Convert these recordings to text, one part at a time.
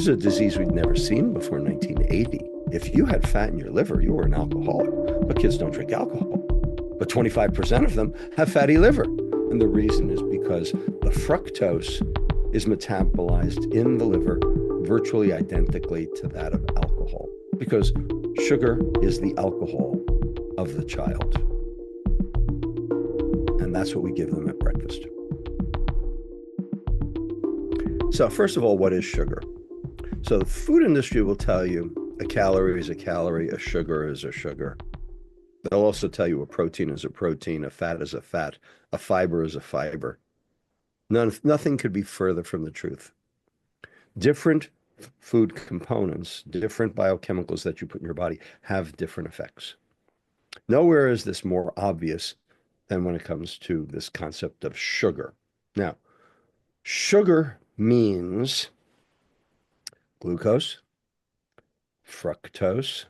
is a disease we'd never seen before 1980. If you had fat in your liver, you were an alcoholic. But kids don't drink alcohol. But 25% of them have fatty liver. And the reason is because the fructose is metabolized in the liver virtually identically to that of alcohol, because sugar is the alcohol of the child. And that's what we give them at breakfast. So first of all, what is sugar? So the food industry will tell you a calorie is a calorie, a sugar is a sugar. They'll also tell you a protein is a protein, a fat is a fat, a fiber is a fiber. Nothing could be further from the truth. Different food components, different biochemicals that you put in your body have different effects. Nowhere is this more obvious than when it comes to this concept of sugar. Now, sugar means glucose, fructose,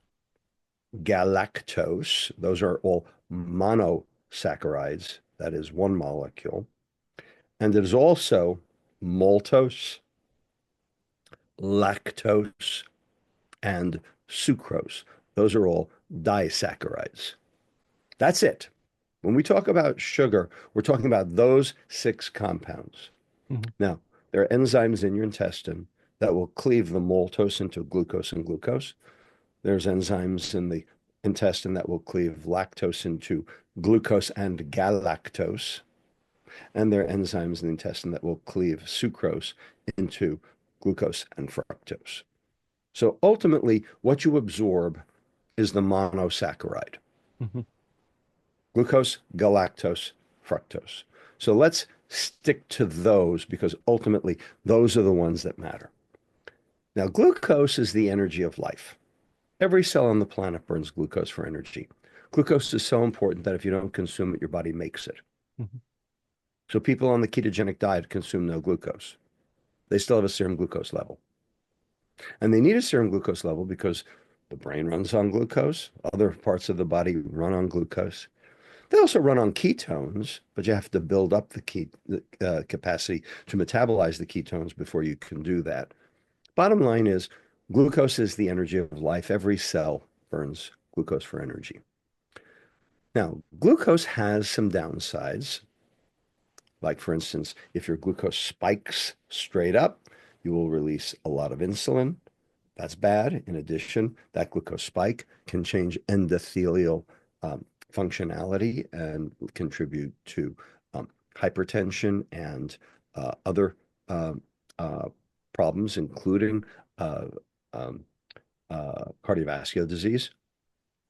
galactose. Those are all monosaccharides. That is one molecule. And it is also maltose, lactose, and sucrose. Those are all disaccharides. That's it. When we talk about sugar, we're talking about those 6 compounds. Mhm. Now, there are enzymes in your intestine that will cleave the maltose into glucose and glucose. There's enzymes in the intestine that will cleave lactose into glucose and galactose. And there are enzymes in the intestine that will cleave sucrose into glucose and fructose. So ultimately, what you absorb is the monosaccharide. Mhm. Glucose, galactose, fructose. So let's stick to those because ultimately those are the ones that matter. Now, glucose is the energy of life. Every cell on the planet burns glucose for energy. Glucose is so important that if you don't consume it, your body makes it. Mhm. So people on the ketogenic diet consume no glucose. They still have a serum glucose level. And they need a serum glucose level because the brain runs on glucose, other parts of the body run on glucose. They also run on ketones, but you have to build up the capacity to metabolize the ketones before you can do that. Bottom line is, glucose is the energy of life. Every cell burns glucose for energy. Now, glucose has some downsides. Like, for instance, if your glucose spikes straight up, you will release a lot of insulin. That's bad. In addition, that glucose spike can change endothelial functionality and contribute to hypertension and other um, uh, problems, including uh, um, cardiovascular disease.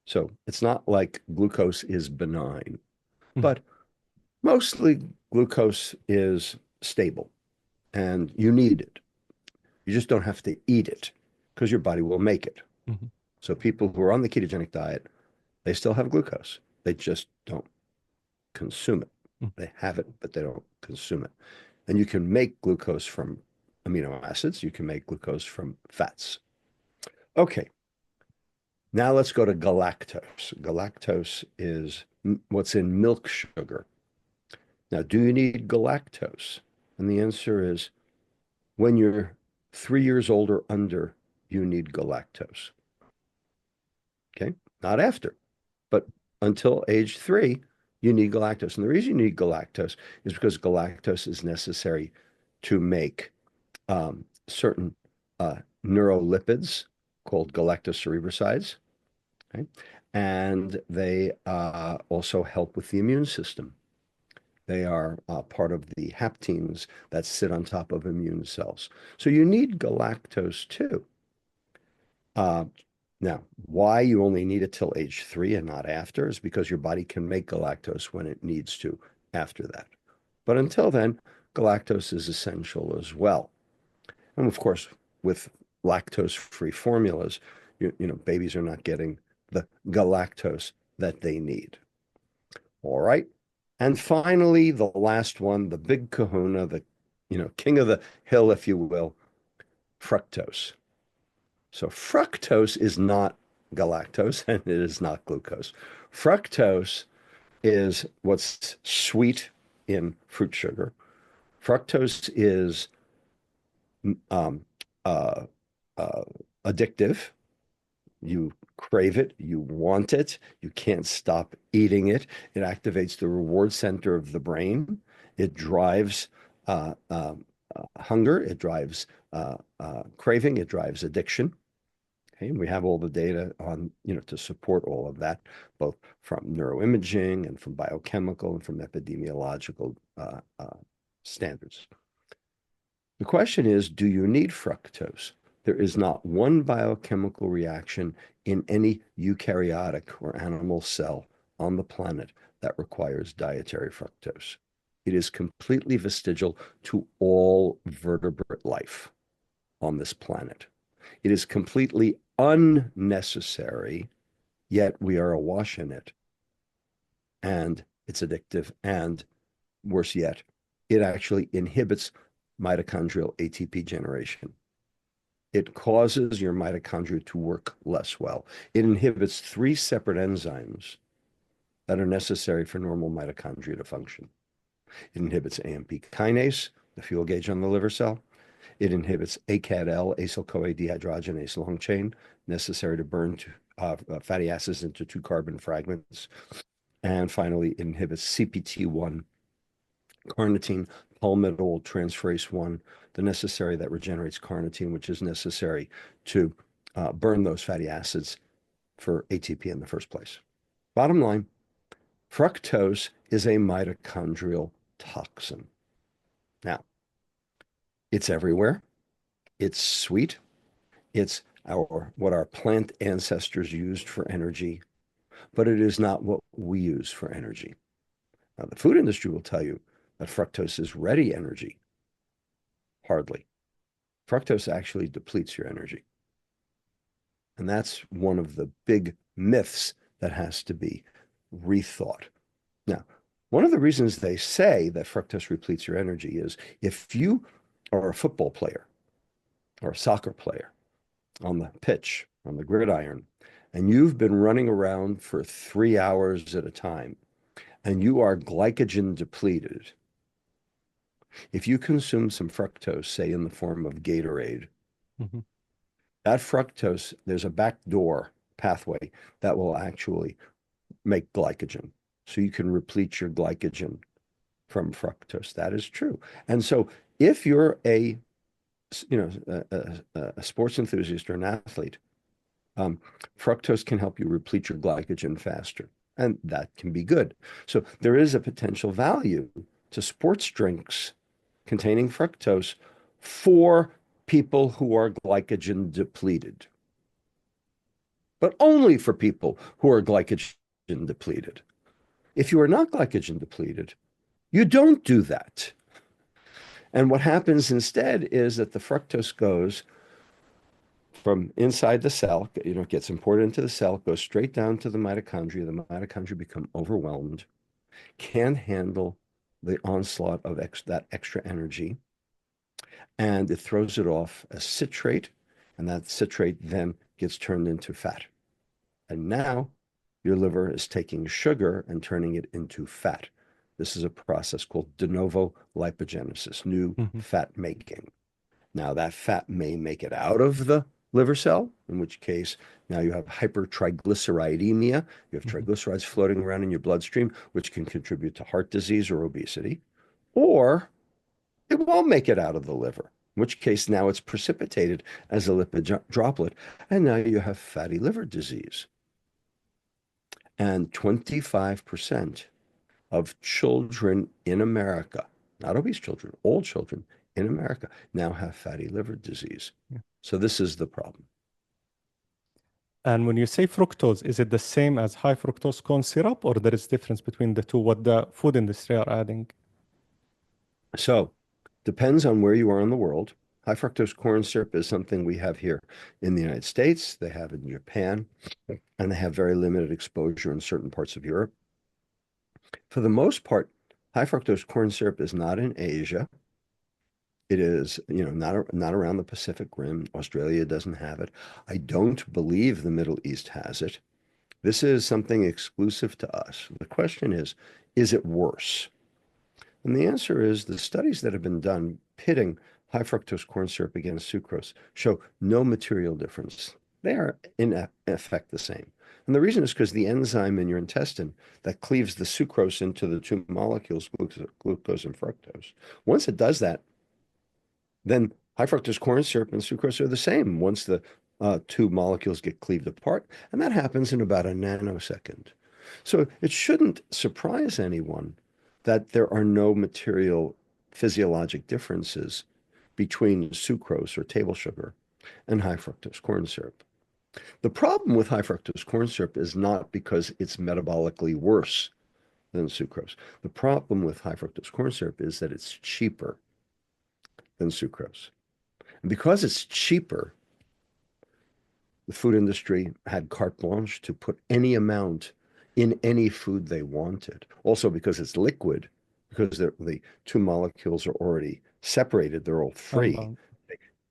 So it's not like glucose is benign, Mhm. but mostly glucose is stable and you need it. You just don't have to eat it because your body will make it. Mhm. So people who are on the ketogenic diet, they still have glucose. They just don't consume it. Mhm. They have it, but they don't consume it. And you can make glucose from amino acids. You can make glucose from fats. Okay, now let's go to galactose. Galactose is what's in milk sugar. Now, do you need galactose? And the answer is when you're 3 years old or under, you need galactose. Okay, not after, but until age 3, you need galactose. And the reason you need galactose is because galactose is necessary to make certain neurolipids called galactocerebrosides. Okay? And they also help with the immune system. They are part of the haptenes that sit on top of immune cells. So you need galactose too. Uh, Now, why you only need it till age 3 and not after is because your body can make galactose when it needs to after that. But until then, galactose is essential as well. And of course, with lactose-free formulas, babies are not getting the galactose that they need. All right. And finally, the last one, the big kahuna, the king of the hill, if you will, fructose. So fructose is not galactose and it is not glucose. Fructose is what's sweet in fruit sugar. Fructose is um, uh, uh, addictive. You crave it, you want it, you can't stop eating it. It activates the reward center of the brain. It drives uh, uh, hunger, it drives craving, it drives addiction. Okay, and we have all the data on, to support all of that, both from neuroimaging and from biochemical and from epidemiological standards. The question is, do you need fructose? There is not one biochemical reaction in any eukaryotic or animal cell on the planet that requires dietary fructose. It is completely vestigial to all vertebrate life on this planet. It is completely unnecessary, yet we are awash in it. And it's addictive. And worse yet, it actually inhibits mitochondrial ATP generation. It causes your mitochondria to work less well. It inhibits three separate enzymes that are necessary for normal mitochondria to function. It inhibits AMP kinase, the fuel gauge on the liver cell. It inhibits ACAD-L, acyl-CoA dehydrogenase long chain, necessary to burn fatty acids into two carbon fragments. And finally, it inhibits CPT1, carnitine, palmitoyl transferase 1, the necessary that regenerates carnitine, which is necessary to burn those fatty acids for ATP in the first place. Bottom line, fructose is a mitochondrial toxin. Now, it's everywhere. It's sweet. It's what our plant ancestors used for energy, but it is not what we use for energy. Now, the food industry will tell you that fructose is ready energy. Hardly. Fructose actually depletes your energy. And that's one of the big myths that has to be rethought. Now, one of the reasons they say that fructose depletes your energy is if you are a football player or a soccer player on the pitch, on the gridiron, and you've been running around for 3 hours at a time, and you are glycogen depleted, if you consume some fructose, say in the form of Gatorade, that fructose, there's a backdoor pathway that will actually make glycogen. So you can replete your glycogen from fructose. That is true. And so if you're a sports enthusiast or an athlete, fructose can help you replete your glycogen faster. And that can be good. So there is a potential value to sports drinks containing fructose for people who are glycogen depleted, but only for people who are glycogen depleted. If you are not glycogen depleted, you don't do that. And what happens instead is that the fructose goes from inside the cell, gets imported into the cell, goes straight down to the mitochondria. The mitochondria become overwhelmed, can't handle the onslaught of that extra energy, and it throws it off as citrate, and that citrate then gets turned into fat. And now your liver is taking sugar and turning it into fat. This is a process called de novo lipogenesis, new fat making. Now that fat may make it out of the liver cell, in which case now you have hypertriglyceridemia. You have triglycerides floating around in your bloodstream, which can contribute to heart disease or obesity. Or it won't make it out of the liver, in which case now it's precipitated as a lipid droplet, and now you have fatty liver disease. And 25% of children in America, not obese children, all children in America now have fatty liver disease. So this is the problem. And when you say fructose, is it the same as high fructose corn syrup, or there is difference between the two, what the food industry are adding? So depends on where you are in the world. High fructose corn syrup is something we have here in the United States. They have it in Japan, and they have very limited exposure in certain parts of Europe. For the most part, high fructose corn syrup is not in Asia. It is, not around the Pacific Rim. Australia doesn't have it. I don't believe the Middle East has it. This is something exclusive to us. The question is it worse? And the answer is the studies that have been done pitting high fructose corn syrup against sucrose show no material difference. They are in effect the same. And the reason is because the enzyme in your intestine that cleaves the sucrose into the two molecules, glucose and fructose, once it does that, then high fructose corn syrup and sucrose are the same once the two molecules get cleaved apart. And that happens in about a nanosecond. So it shouldn't surprise anyone that there are no material physiologic differences between sucrose or table sugar and high fructose corn syrup. The problem with high fructose corn syrup is not because it's metabolically worse than sucrose. The problem with high fructose corn syrup is that it's cheaper than sucrose. And because it's cheaper, the food industry had carte blanche to put any amount in any food they wanted. Also, because it's liquid, because the two molecules are already separated, they're all free, Unbound.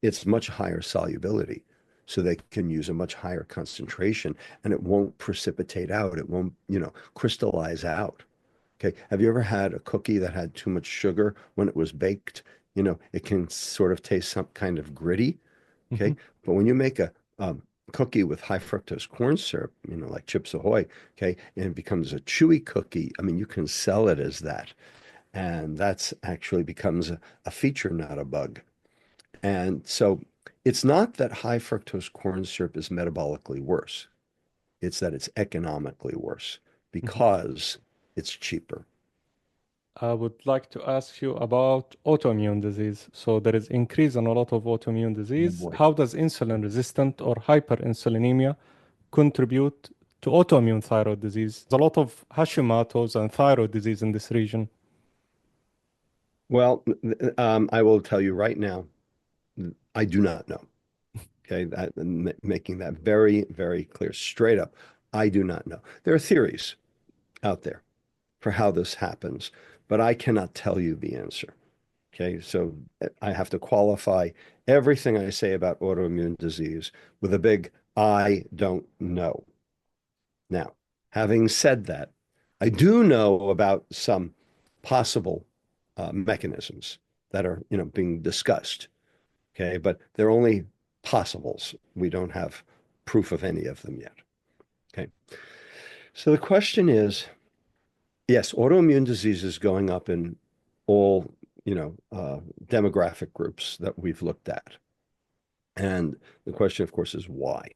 it's much higher solubility. So they can use a much higher concentration and it won't precipitate out. It won't, crystallize out. Okay. Have you ever had a cookie that had too much sugar when it was baked? It can sort of taste some kind of gritty. Mhm. Okay. But when you make a cookie with high fructose corn syrup, like Chips Ahoy, okay, and it becomes a chewy cookie, I mean, you can sell it as that. And that's actually becomes a feature, not a bug. And so it's not that high fructose corn syrup is metabolically worse. It's that it's economically worse Mhm. because it's cheaper. I would like to ask you about autoimmune disease. So there is increase in a lot of autoimmune Oh disease. boy. How does insulin resistant or hyperinsulinemia contribute to autoimmune thyroid disease? There's a lot of Hashimoto's and thyroid disease in this region. Well, I will tell you right now, I do not know. Okay, making that very, very clear, straight up. I do not know. There are theories out there for how this happens, but I cannot tell you the answer. Okay, so I have to qualify everything I say about autoimmune disease with a big I don't know. Now, having said that, I do know about some possible mechanisms that are, being discussed. Okay, but they're only possibles. We don't have proof of any of them yet. Okay, so the question is, yes, autoimmune disease is going up in all, demographic groups that we've looked at. And the question, of course, is why?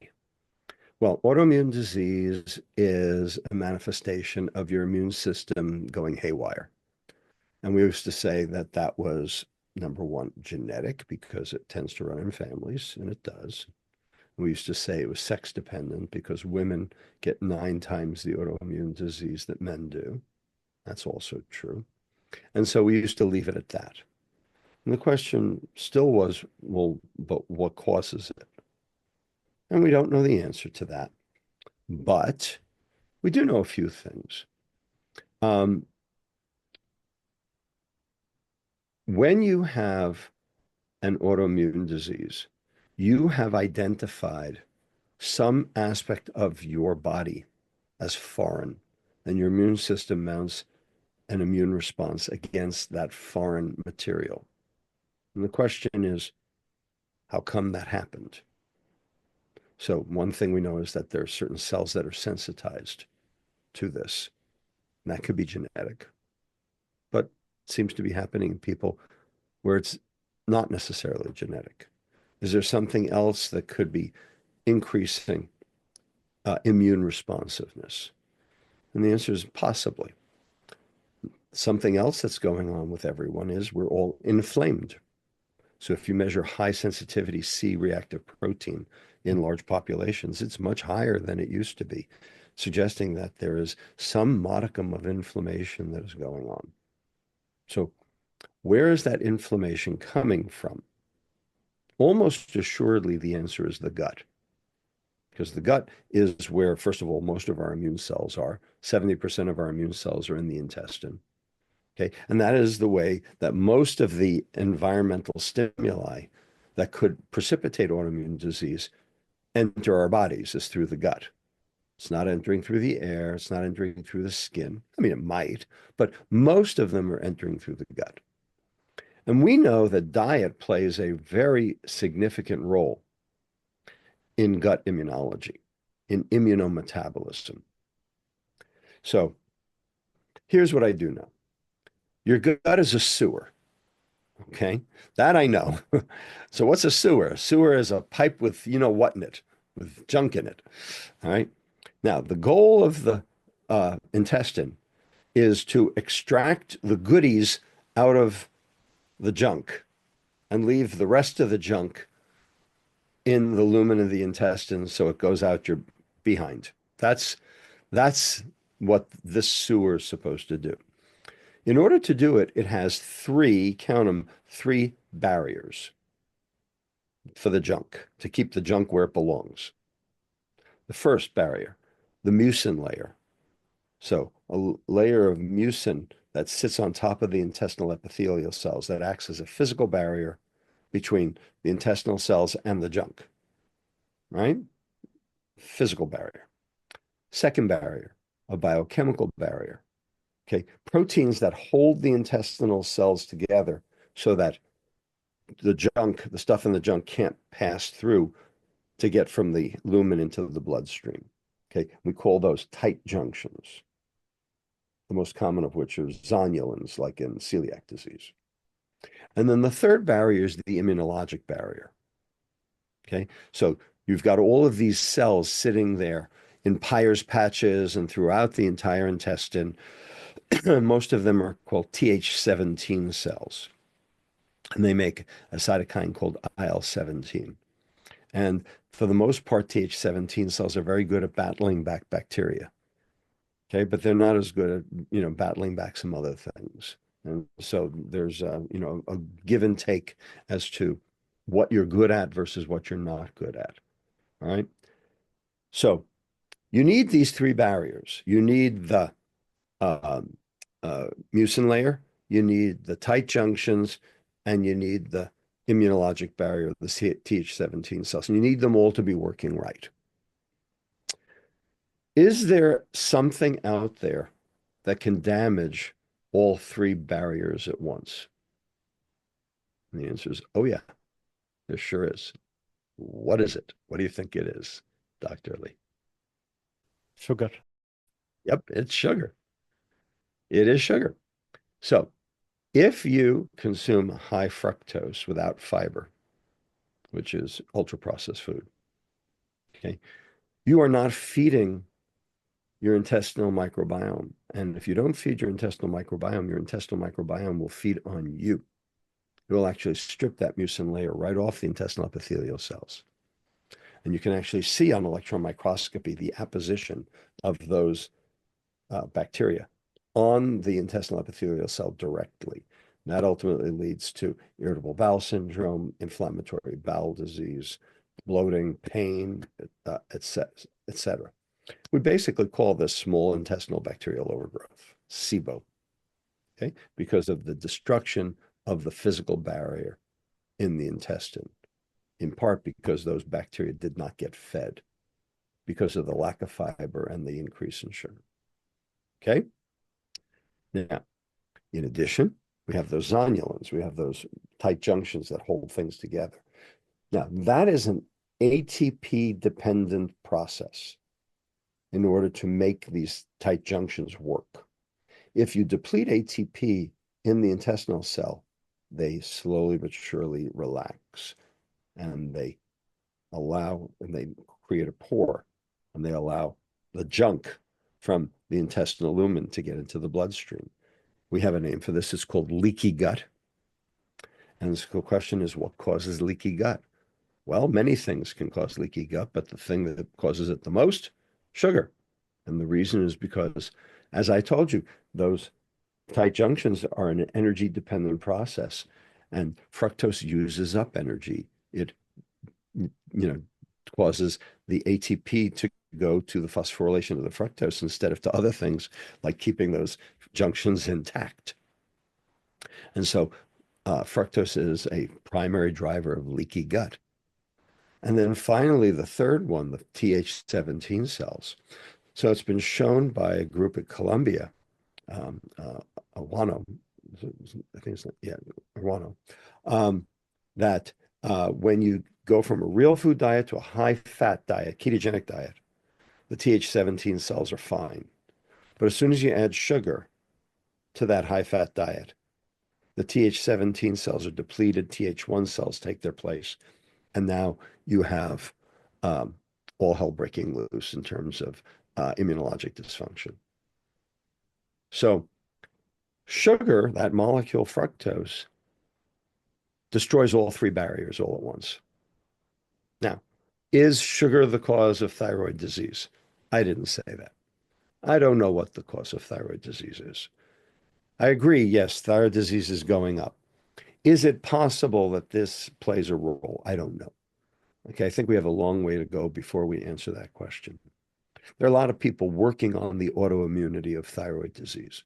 Well, autoimmune disease is a manifestation of your immune system going haywire. And we used to say that that was number one, genetic, because it tends to run in families, and it does. We used to say it was sex dependent because women get 9 times the autoimmune disease that men do. That's also true. And so we used to leave it at that. And the question still was, well, but what causes it? And we don't know the answer to that. But we do know a few things. Um, when you have an autoimmune disease, you have identified some aspect of your body as foreign, and your immune system mounts an immune response against that foreign material. And the question is, how come that happened? So one thing we know is that there are certain cells that are sensitized to this, and that could be genetic, but it seems to be happening in people where it's not necessarily genetic. Is there something else that could be increasing immune responsiveness? And the answer is possibly. Something else that's going on with everyone is we're all inflamed. So if you measure high sensitivity C reactive protein in large populations, it's much higher than it used to be, suggesting that there is some modicum of inflammation that is going on. So where is that inflammation coming from? Almost assuredly, the answer is the gut, because the gut is where, first of all, most of our immune cells are. 70% of our immune cells are in the intestine. Okay. And that is the way that most of the environmental stimuli that could precipitate autoimmune disease enter our bodies is through the gut. It's not entering through the air. It's not entering through the skin. I mean, it might, but most of them are entering through the gut. And we know that diet plays a very significant role in gut immunology, in immunometabolism. So here's what I do know. Your gut is a sewer, okay? That I know. So what's a sewer? A sewer is a pipe with you know what in it, with junk in it, all right? Now, the goal of the intestine is to extract the goodies out of the junk and leave the rest of the junk in the lumen of the intestine so it goes out your behind. That's what this sewer is supposed to do. In order to do it, it has three, count them, three barriers for the junk, to keep the junk where it belongs. The first barrier, the mucin layer. So a layer of mucin that sits on top of the intestinal epithelial cells that acts as a physical barrier between the intestinal cells and the junk, right? Physical barrier. Second barrier, a biochemical barrier. Okay, proteins that hold the intestinal cells together so that the junk, the stuff in the junk can't pass through to get from the lumen into the bloodstream. Okay, we call those tight junctions, the most common of which are zonulins, like in celiac disease. And then the third barrier is the immunologic barrier. Okay, so you've got all of these cells sitting there in Peyer's patches and throughout the entire intestine. Most of them are called Th17 cells, and they make a cytokine called IL-17. And for the most part, Th17 cells are very good at battling back bacteria. Okay, but they're not as good at, battling back some other things. And so there's, a give and take as to what you're good at versus what you're not good at. All right. So you need these three barriers. You need the um, mucin layer, you need the tight junctions, and you need the immunologic barrier, the Th17 cells. And you need them all to be working right. Is there something out there that can damage all three barriers at once? And the answer is, oh yeah, there sure is. What is it? What do you think it is, Dr. Lee? Sugar. Yep, it's sugar. It is sugar. So if you consume high fructose without fiber, which is ultra processed food, okay, you are not feeding your intestinal microbiome. And if you don't feed your intestinal microbiome will feed on you. It will actually strip that mucin layer right off the intestinal epithelial cells. And you can actually see on electron microscopy the apposition of those bacteria on the intestinal epithelial cell directly. And that ultimately leads to irritable bowel syndrome, inflammatory bowel disease, bloating, pain, etc. We basically call this small intestinal bacterial overgrowth, SIBO, okay, because of the destruction of the physical barrier in the intestine, in part because those bacteria did not get fed because of the lack of fiber and the increase in sugar. Okay? Now, in addition, we have those zonulins. We have those tight junctions that hold things together. Now, that is an ATP-dependent process in order to make these tight junctions work. If you deplete ATP in the intestinal cell, they slowly but surely relax, and they create a pore, and they allow the junk from the intestinal lumen to get into the bloodstream. We have a name for this. It's called leaky gut. And the question is, what causes leaky gut? Well, many things can cause leaky gut, but the thing that causes it the most, sugar. And the reason is because, as I told you, those tight junctions are an energy-dependent process, and fructose uses up energy. It, causes the ATP to go to the phosphorylation of the fructose instead of to other things like keeping those junctions intact. And so fructose is a primary driver of leaky gut. And then finally, the third one, the Th17 cells. So it's been shown by a group at Columbia, Awano, I think it's, yeah, guano, um, that when you go from a real food diet to a high fat diet, ketogenic diet, the Th17 cells are fine. But as soon as you add sugar to that high fat diet, the Th17 cells are depleted, Th1 cells take their place, and now you have um, all hell breaking loose in terms of immunologic dysfunction. So sugar, that molecule fructose, destroys all three barriers all at once. Now, is sugar the cause of thyroid disease? I didn't say that. I don't know what the cause of thyroid disease is. I agree, yes, thyroid disease is going up. Is it possible that this plays a role? I don't know. Okay, I think we have a long way to go before we answer that question. There are a lot of people working on the autoimmunity of thyroid disease.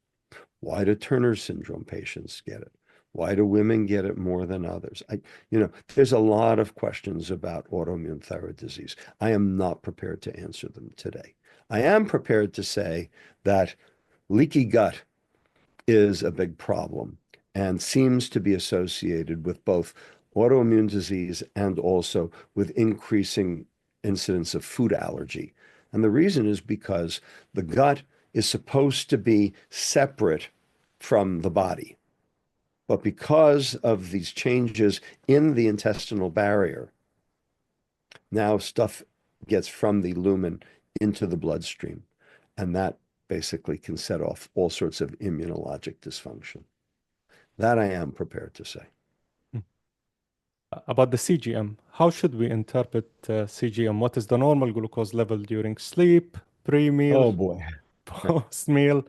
Why do Turner syndrome patients get it? Why do women get it more than others? There's a lot of questions about autoimmune thyroid disease. I am not prepared to answer them today. I am prepared to say that leaky gut is a big problem and seems to be associated with both autoimmune disease and also with increasing incidence of food allergy. And the reason is because the gut is supposed to be separate from the body. But because of these changes in the intestinal barrier, now stuff gets from the lumen into the bloodstream. And that basically can set off all sorts of immunologic dysfunction. That I am prepared to say. About the CGM, how should we interpret CGM? What is the normal glucose level during sleep, pre-meal, Oh boy. post-meal,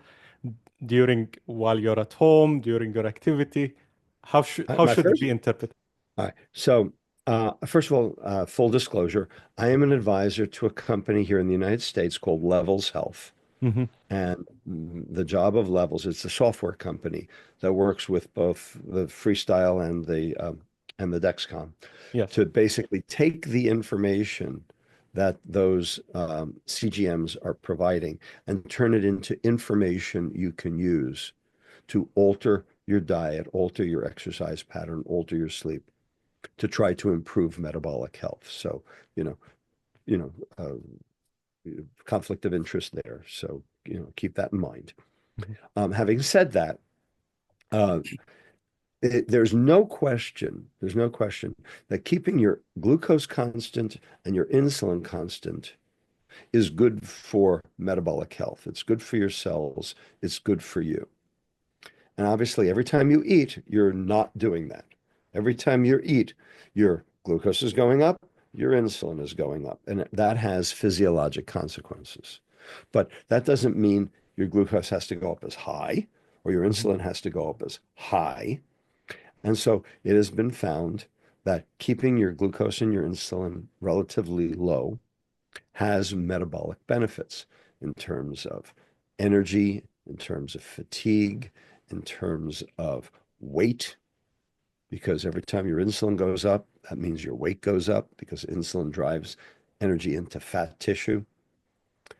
during while you're at home, during your activity? How My should it first, be interpreted? all right. So, first of all, full disclosure, I am an advisor to a company here in the United States called Levels Health. Hmm. And the job of Levels, it's a software company that works with both the Freestyle and the Dexcom Yes. to basically take the information that those CGMs are providing and turn it into information you can use to alter your diet, alter your exercise pattern, alter your sleep to try to improve metabolic health. So, you know, you know, conflict of interest there. So, keep that in mind. Mhm. Having said that, uh, there's no question that keeping your glucose constant and your insulin constant is good for metabolic health. It's good for your cells. It's good for you. And obviously, every time you eat, you're not doing that. Every time you eat, your glucose is going up, your insulin is going up, and that has physiologic consequences. But that doesn't mean your glucose has to go up as high or your Mhm. insulin has to go up as high. And so it has been found that keeping your glucose and your insulin relatively low has metabolic benefits in terms of energy, in terms of fatigue, in terms of weight, because every time your insulin goes up, that means your weight goes up because insulin drives energy into fat tissue.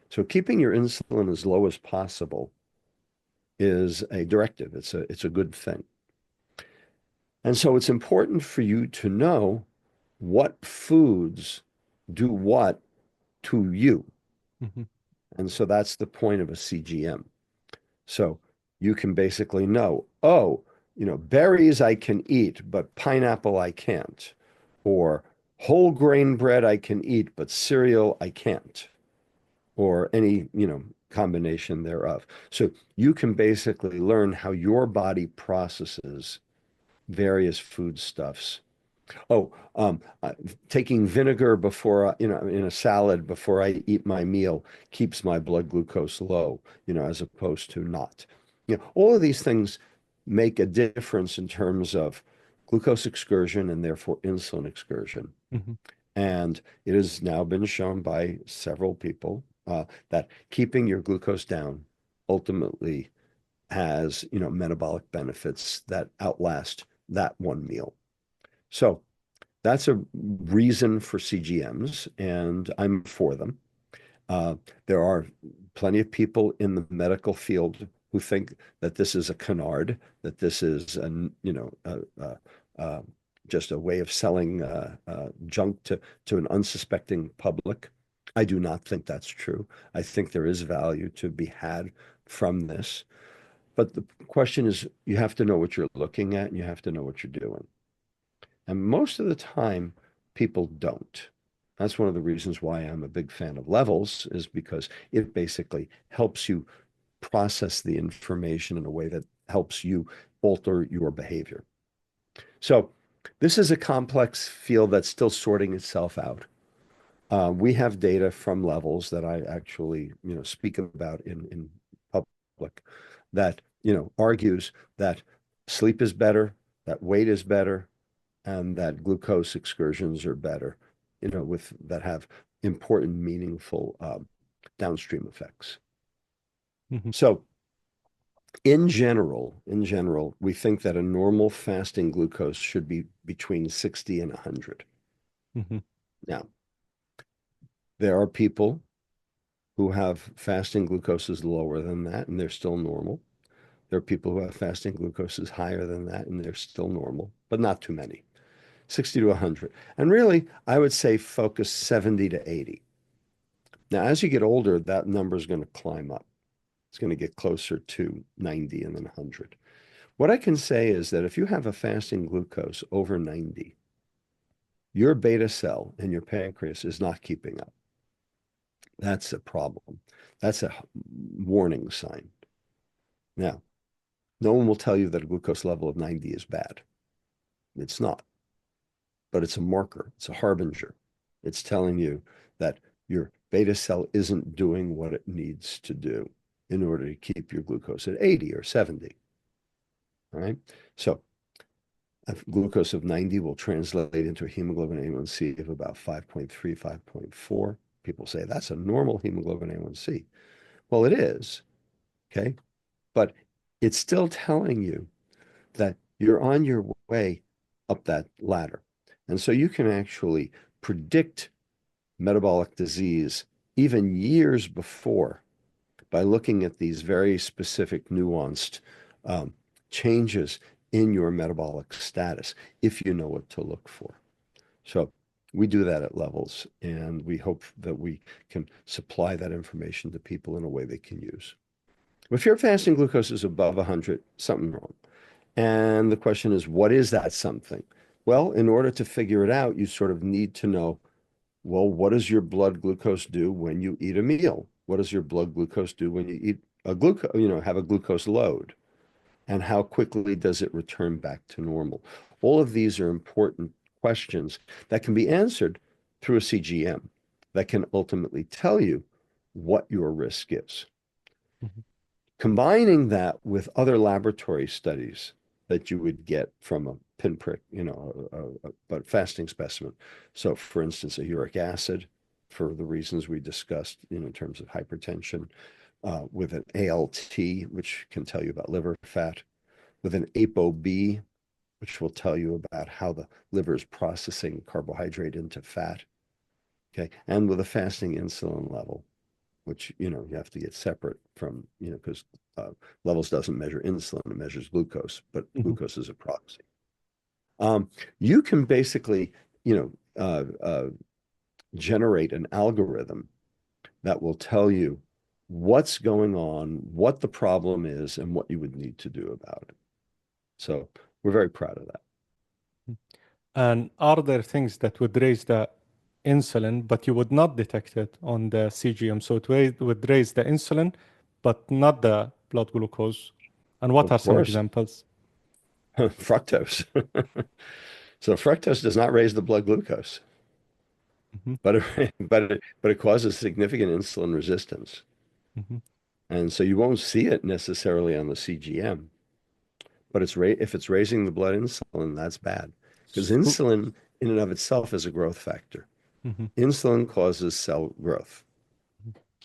So keeping your insulin as low as possible is a directive. It's a good thing. And so it's important for you to know what foods do what to you. Mhm. And so that's the point of a CGM. So you can basically know, oh, berries I can eat, but pineapple I can't. Or whole grain bread I can eat, but cereal I can't. Or any, combination thereof. So you can basically learn how your body processes various foodstuffs. Oh, taking vinegar before, in a salad before I eat my meal keeps my blood glucose low, as opposed to not. All of these things make a difference in terms of glucose excursion and therefore insulin excursion. Mhm. And it has now been shown by several people that keeping your glucose down ultimately has, metabolic benefits that outlast that one meal. So that's a reason for CGMs, and I'm for them. There are plenty of people in the medical field who think that this is a canard, that this is uh, just a way of selling junk to an unsuspecting public. I do not think that's true. I think there is value to be had from this. But the question is, you have to know what you're looking at and you have to know what you're doing. And most of the time, people don't. That's one of the reasons why I'm a big fan of levels, is because it basically helps you process the information in a way that helps you alter your behavior. So this is a complex field that's still sorting itself out. We have data from levels that I actually, speak about in public that, argues that sleep is better, that weight is better, and that glucose excursions are better, with that have important, meaningful downstream effects. Hmm. So in general, we think that a normal fasting glucose should be between 60 and 100. Hmm. Now, there are people who have fasting glucoses lower than that, and they're still normal. There are people who have fasting glucoses higher than that, and they're still normal, but not too many. 60 to 100. And really, I would say focus 70 to 80. Now, as you get older, that number is going to climb up. It's going to get closer to 90 and then 100. What I can say is that if you have a fasting glucose over 90, your beta cell in your pancreas is not keeping up. That's a problem. That's a warning sign. Now, no one will tell you that a glucose level of 90 is bad. It's not, but it's a marker. It's a harbinger. It's telling you that your beta cell isn't doing what it needs to do in order to keep your glucose at 80 or 70. All right. So a glucose of 90 will translate into a hemoglobin A1C of about 5.3, 5.4. People say that's a normal hemoglobin A1C. Well, it is. Okay. But it's still telling you that you're on your way up that ladder. And so you can actually predict metabolic disease even years before by looking at these very specific, nuanced um, changes in your metabolic status if you know what to look for. So we do that at levels, and we hope that we can supply that information to people in a way they can use. If your fasting glucose is above 100, something wrong. And the question is, what is that something? Well, in order to figure it out, you sort of need to know, well, what does your blood glucose do when you eat a meal? What does your blood glucose do when you eat a glucose, have a glucose load? And how quickly does it return back to normal? All of these are important questions that can be answered through a CGM that can ultimately tell you what your risk is. Hmm. Combining that with other laboratory studies that you would get from a pinprick, but fasting specimen. So, for instance, a uric acid, for the reasons we discussed, in terms of hypertension, with an ALT, which can tell you about liver fat, with an ApoB, which will tell you about how the liver is processing carbohydrate into fat. Okay, and with a fasting insulin level, which you have to get separate from, because levels doesn't measure insulin, it measures glucose, but Hmm. glucose is a proxy. You can basically, generate an algorithm that will tell you what's going on, what the problem is, and what you would need to do about it. So we're very proud of that. And are there things that would raise the insulin, but you would not detect it on the CGM? So it would raise the insulin, but not the blood glucose. And what Of are some course, examples? fructose. So fructose does not raise the blood glucose, Hmm. but it causes significant insulin resistance. Hmm. And so you won't see it necessarily on the CGM, but if it's raising the blood insulin, that's bad. Because So, insulin in and of itself is a growth factor. mhm, Insulin causes cell growth.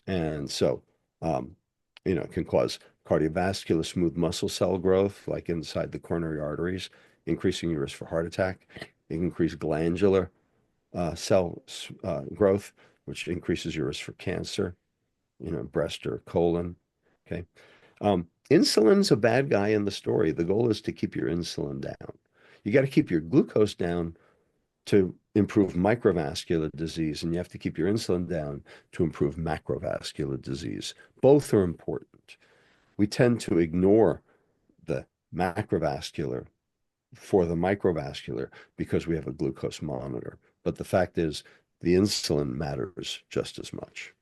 And so, um, it can cause cardiovascular smooth muscle cell growth, like inside the coronary arteries, increasing your risk for heart attack. It can increase glandular cell growth, which increases your risk for cancer, breast or colon. Okay. Insulin's a bad guy in the story. The goal is to keep your insulin down. You got to keep your glucose down to improve microvascular disease, and you have to keep your insulin down to improve macrovascular disease. Both are important. We tend to ignore the macrovascular for the microvascular because we have a glucose monitor. But the fact is, the insulin matters just as much.